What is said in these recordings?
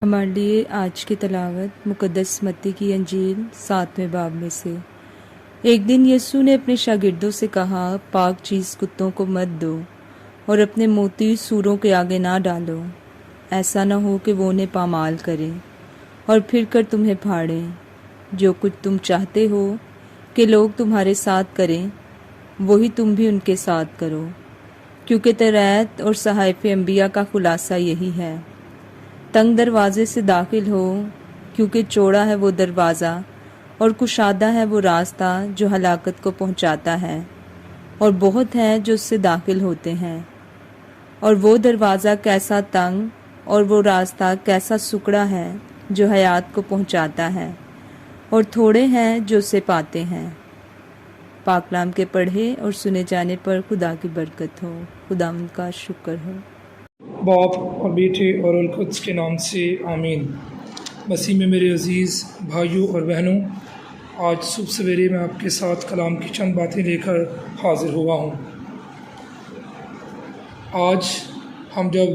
ہمارے لیے آج کی تلاوت مقدس متی کی انجیل 7ویں باب میں سے۔ ایک دن یسوع نے اپنے شاگردوں سے کہا، پاک چیز کتوں کو مت دو اور اپنے موتی سوروں کے آگے نہ ڈالو، ایسا نہ ہو کہ وہ انہیں پامال کریں اور پھر کر تمہیں پھاڑیں۔ جو کچھ تم چاہتے ہو کہ لوگ تمہارے ساتھ کریں، وہی تم بھی ان کے ساتھ کرو، کیونکہ تورات اور صحائف انبیاء کا خلاصہ یہی ہے۔ تنگ دروازے سے داخل ہو، کیونکہ چوڑا ہے وہ دروازہ اور کشادہ ہے وہ راستہ جو ہلاکت کو پہنچاتا ہے، اور بہت ہیں جو اس سے داخل ہوتے ہیں۔ اور وہ دروازہ کیسا تنگ اور وہ راستہ کیسا سکڑا ہے جو حیات کو پہنچاتا ہے، اور تھوڑے ہیں جو اسے پاتے ہیں۔ پاک کلام کے پڑھے اور سنے جانے پر خدا کی برکت ہو۔ خداوند کا شکر ہو۔ باپ اور بیٹے اور روح القدس کے نام سے آمین۔ مسیح میں میرے عزیز بھائیوں اور بہنوں، آج صبح سویرے میں آپ کے ساتھ کلام کی چند باتیں لے کر حاضر ہوا ہوں۔ آج ہم جب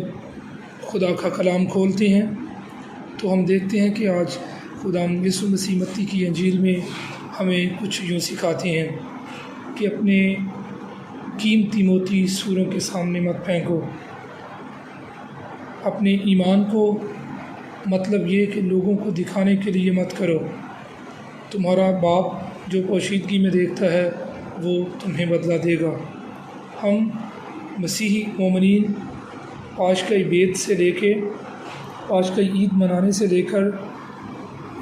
خدا کا کلام کھولتے ہیں تو ہم دیکھتے ہیں کہ آج خدا یسوع مسیح متی کی انجیل میں ہمیں کچھ یوں سکھاتے ہیں کہ اپنے قیمتی موتی سوروں کے سامنے مت پھینکو۔ اپنے ایمان کو مطلب یہ کہ لوگوں کو دکھانے کے لیے مت کرو۔ تمہارا باپ جو پوشیدگی میں دیکھتا ہے وہ تمہیں بدلہ دے گا۔ ہم مسیحی مومنین پاشکہ بیت سے لے کے پاشکہ عید منانے سے لے کر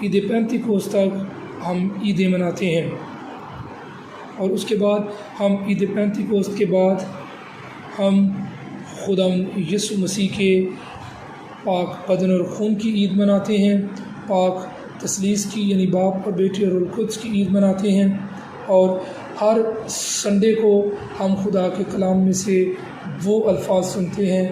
عید پینتیکوس تک ہم عیدیں مناتے ہیں، اور اس کے بعد ہم عید پینتیکوس کے بعد ہم خدا یسوع مسیح کے پاک بدن اور خون کی عید مناتے ہیں، پاک تثلیث کی یعنی باپ اور بیٹے اور روح القدس کی عید مناتے ہیں، اور ہر سنڈے کو ہم خدا کے کلام میں سے وہ الفاظ سنتے ہیں